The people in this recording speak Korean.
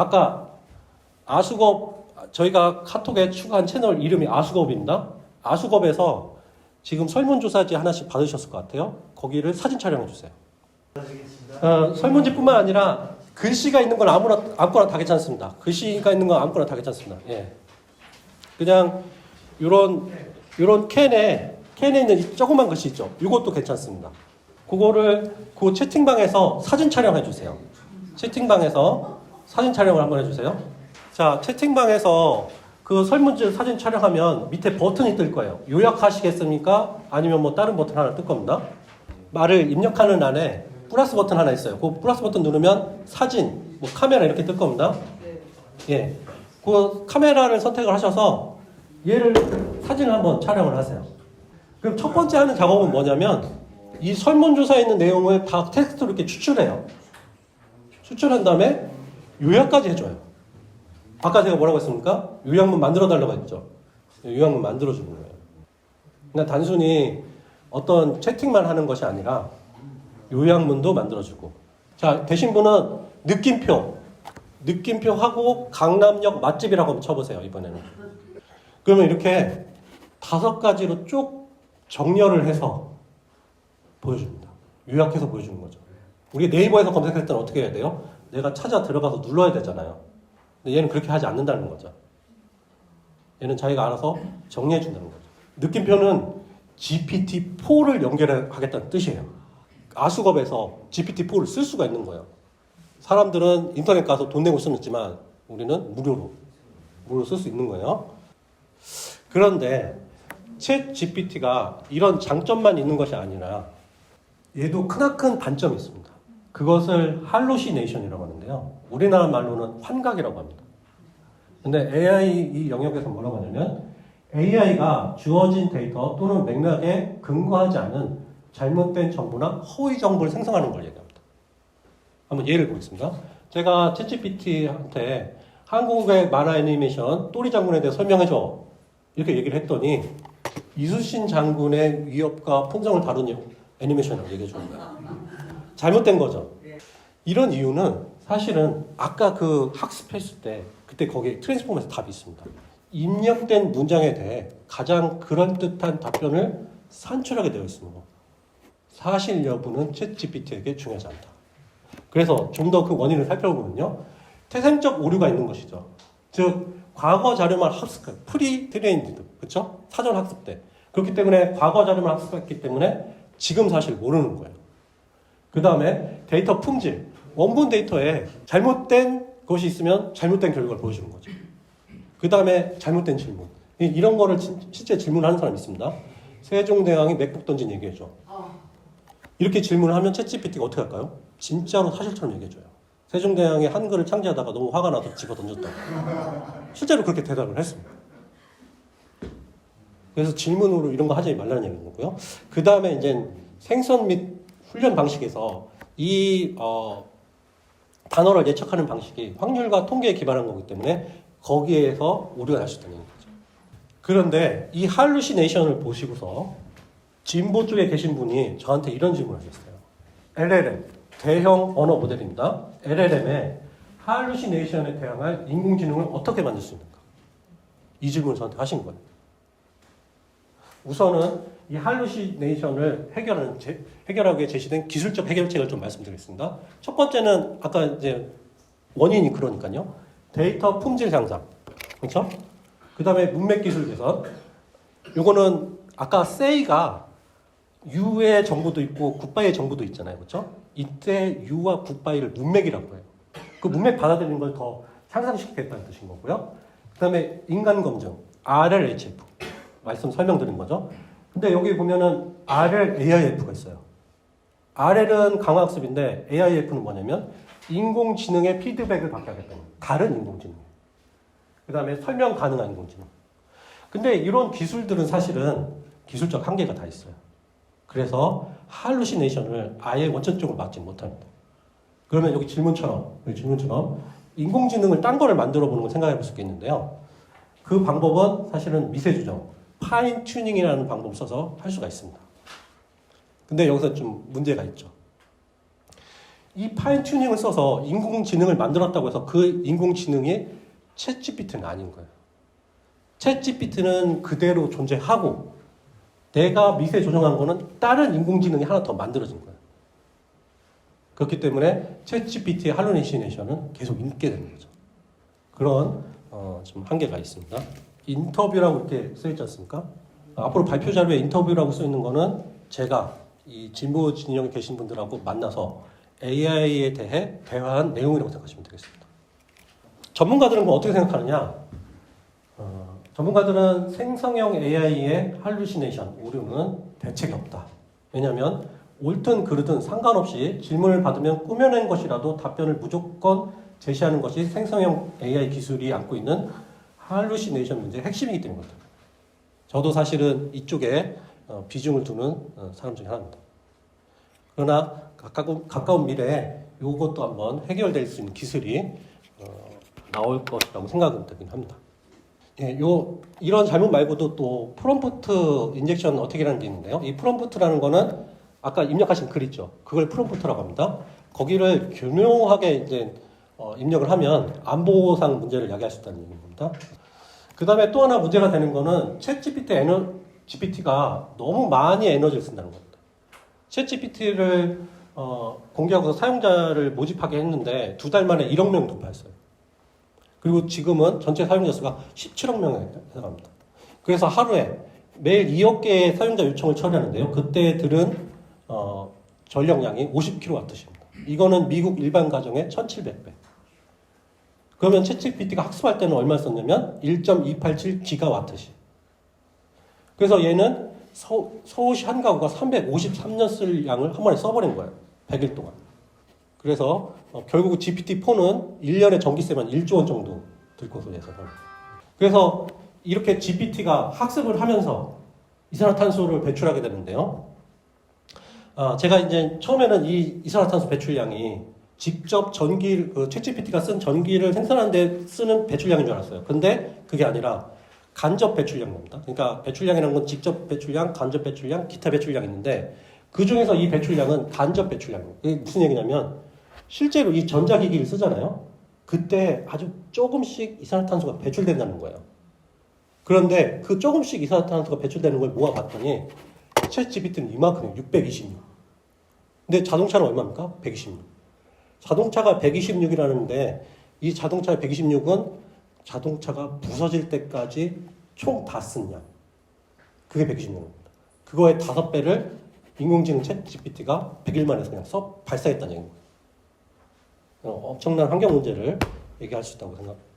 아까 아수겁 저희가 카톡에 추가한 채널 이름이 아수겁입니다. 아수겁에서 지금 설문조사지 하나씩 받으셨을 것 같아요. 거기를 사진 촬영해 주세요. 설문지뿐만 아니라 글씨가 있는 건 아무거나 다 괜찮습니다. 글씨가 있는 건 아무거나 다 괜찮습니다. 예. 그냥 요런 캔에 있는 이 조그만 글씨 있죠. 이것도 괜찮습니다. 그거를 그 채팅방에서 사진 촬영해 주세요. 채팅방에서 사진 촬영을 한번 해주세요. 자, 채팅방에서 그 설문지 사진 촬영하면 밑에 버튼이 뜰 거예요. 요약하시겠습니까? 아니면 뭐 다른 버튼 하나 뜰 겁니다. 말을 입력하는 안에 플러스 버튼 하나 있어요. 그 플러스 버튼 누르면 사진, 뭐 카메라 이렇게 뜰 겁니다. 예. 그 카메라를 선택을 하셔서 얘를 사진을 한번 촬영을 하세요. 그럼 첫 번째 하는 작업은 뭐냐면 이 설문조사에 있는 내용을 다 텍스트로 이렇게 추출해요. 추출한 다음에 요약까지 해줘요. 아까 제가 뭐라고 했습니까? 요약문 만들어 달라고 했죠. 요약문 만들어주는 거예요. 그러니까 단순히 어떤 채팅만 하는 것이 아니라 요약문도 만들어주고. 자, 되신 분은 느낌표 하고 강남역 맛집이라고 한번 쳐보세요. 이번에는. 그러면 이렇게 5가지로 쭉 정렬을 해서 보여줍니다. 요약해서 보여주는 거죠. 우리 네이버에서 검색할 때는 어떻게 해야 돼요? 내가 찾아 들어가서 눌러야 되잖아요. 근데 얘는 그렇게 하지 않는다는 거죠. 얘는 자기가 알아서 정리해 준다는 거죠. 느낌표는 GPT-4를 연결하겠다는 뜻이에요. 아수겁에서 GPT-4를 쓸 수가 있는 거예요. 사람들은 인터넷 가서 돈 내고 쓰면 있지만 우리는 무료로 쓸 수 있는 거예요. 그런데 챗 GPT가 이런 장점만 있는 것이 아니라 얘도 크나큰 단점이 있습니다. 그것을 할루시네이션이라고 하는데요. 우리나라 말로는 환각이라고 합니다. 근데 AI 이 영역에서 뭐라고 하냐면 AI가 주어진 데이터 또는 맥락에 근거하지 않은 잘못된 정보나 허위 정보를 생성하는 걸 얘기합니다. 한번 예를 보겠습니다. 제가 챗GPT한테 한국의 만화 애니메이션 또리 장군에 대해 설명해줘. 이렇게 얘기를 했더니 이순신 장군의 위협과 풍성을 다룬 애니메이션이라고 얘기해 주는 거예요. 잘못된 거죠. 이런 이유는 사실은 아까 그 학습했을 때 그때 거기에 트랜스폼에서 답이 있습니다. 입력된 문장에 대해 가장 그럴듯한 답변을 산출하게 되어 있습니다. 사실 여부는 챗 GPT에게 중요하지 않다. 그래서 좀 더 그 원인을 살펴보면요. 태생적 오류가 있는 것이죠. 즉 과거 자료만 학습, 프리트레인드, 그렇죠? 사전 학습 때. 그렇기 때문에 과거 자료만 학습했기 때문에 지금 사실 모르는 거예요. 그 다음에 데이터 품질, 원본 데이터에 잘못된 것이 있으면 잘못된 결과를 보여주는 거죠. 그 다음에 잘못된 질문. 이런 거를 실제 질문하는 사람이 있습니다. 세종대왕이 맥북 던진 얘기해줘. 이렇게 질문을 하면 챗GPT가 어떻게 할까요? 진짜로 사실처럼 얘기해줘요. 세종대왕이 한글을 창제하다가 너무 화가 나서 집어 던졌다고. 실제로 그렇게 대답을 했습니다. 그래서 질문으로 이런 거 하지 말라는 얘기인 거고요. 그 다음에 이제 생선 및 훈련 방식에서 이 단어를 예측하는 방식이 확률과 통계에 기반한 거기 때문에 거기에서 오류가 날 수 있다는 거죠. 그런데 이 할루시네이션을 보시고서 진보 쪽에 계신 분이 저한테 이런 질문을 하셨어요. LLM, 대형 언어 모델입니다. LLM의 할루시네이션에 대항할 인공지능을 어떻게 만들 수 있는가? 이 질문을 저한테 하신 거예요. 우선은 이 할루시네이션을 해결하기 위해 제시된 기술적 해결책을 좀 말씀드리겠습니다. 첫 번째는 아까 이제 원인이 그러니까요. 데이터 품질 향상. 그렇죠? 그 다음에 문맥 기술 개선. 요거는 아까 say가 U의 정보도 있고 굿바이의 정보도 있잖아요. 그렇죠? 이때 U와 굿바이를 문맥이라고 해요. 그 문맥 받아들이는 걸 더 향상시키겠다는 뜻인 거고요. 그 다음에 인간 검증, RLHF. 말씀 설명드린 거죠. 근데 여기 보면은 RLAIF가 있어요. RL은 강화학습인데 AIF는 뭐냐면 인공지능의 피드백을 받게 하겠다는 거예요. 다른 인공지능. 그 다음에 설명 가능한 인공지능. 근데 이런 기술들은 사실은 기술적 한계가 다 있어요. 그래서 할루시네이션을 아예 원천적으로 막지 못합니다. 그러면 여기 질문처럼 인공지능을 딴 거를 만들어 보는 걸 생각해 볼 수 있겠는데요. 그 방법은 사실은 미세 조정, 파인 튜닝이라는 방법을 써서 할 수가 있습니다. 근데 여기서 좀 문제가 있죠. 이 파인 튜닝을 써서 인공지능을 만들었다고 해서 그 인공지능이 챗GPT는 아닌 거예요. 챗GPT는 그대로 존재하고 내가 미세 조정한 거는 다른 인공지능이 하나 더 만들어진 거예요. 그렇기 때문에 챗GPT의 할루시네이션은 계속 있게 되는 거죠. 그런 좀 한계가 있습니다. 인터뷰라고 이렇게 써있지 않습니까? 앞으로 발표 자료에 인터뷰라고 써있는 거는 제가 이 진보 진영에 계신 분들하고 만나서 AI에 대해 대화한 내용이라고 생각하시면 되겠습니다. 전문가들은 뭐 어떻게 생각하느냐? 전문가들은 생성형 AI의 할루시네이션, 오류는 대책이 없다. 왜냐하면 옳든 그르든 상관없이 질문을 받으면 꾸며낸 것이라도 답변을 무조건 제시하는 것이 생성형 AI 기술이 안고 있는 할루시네이션 문제의 핵심이기 때문입니다. 저도 사실은 이쪽에 비중을 두는 사람 중에 하나입니다. 그러나 가까운 미래에 이것도 한번 해결될 수 있는 기술이 나올 것이라고 생각은 되긴 합니다. 예, 이런 잘못 말고도 또 프롬프트 인젝션 어택이라는 게 있는데요. 이 프롬프트라는 거는 아까 입력하신 글 있죠. 그걸 프롬프트라고 합니다. 거기를 교묘하게 이제 입력을 하면 안보상 문제를 야기할 수 있다는 얘기입니다. 그 다음에 또 하나 문제가 되는 거는 GPT가 너무 많이 에너지를 쓴다는 겁니다. 챗GPT를 공개하고서 사용자를 모집하게 했는데 2달 만에 1억 명 돌파했어요. 그리고 지금은 전체 사용자 수가 17억 명에 해당합니다. 그래서 하루에 매일 2억 개의 사용자 요청을 처리하는데요. 그때 들은 전력량이 50kW입니다. 이거는 미국 일반 가정의 1700배. 그러면 챗GPT가 학습할 때는 얼마 썼냐면 1.287GWh. 그래서 얘는 서울시 한 가구가 353년 쓸 양을 한 번에 써버린 거예요. 100일 동안. 그래서 결국 GPT-4는 1년에 전기세만 1조 원 정도 들 것으로 예상합니다. 그래서 이렇게 GPT가 학습을 하면서 이산화탄소를 배출하게 되는데요. 제가 이제 처음에는 이 이산화탄소 배출량이 직접 챗GPT가 쓴 전기를 생산하는 데 쓰는 배출량인 줄 알았어요. 근데 그게 아니라 간접 배출량입니다. 그러니까 배출량이라는 건 직접 배출량, 간접 배출량, 기타 배출량이 있는데 그 중에서 이 배출량은 간접 배출량이에요. 이게 무슨 얘기냐면 실제로 이 전자기기를 쓰잖아요. 그때 아주 조금씩 이산화탄소가 배출된다는 거예요. 그런데 그 조금씩 이산화탄소가 배출되는 걸 모아봤더니 챗GPT는 이만큼이에요. 626. 근데 자동차는 얼마입니까? 126. 자동차가 126이라는데 이 자동차 126은 자동차가 부서질 때까지 총 다 쓴 양. 그게 126입니다. 그거의 5배를 인공지능 챗GPT가 100일 만에 그냥 발사했다는 얘기입니다. 엄청난 환경 문제를 얘기할 수 있다고 생각합니다.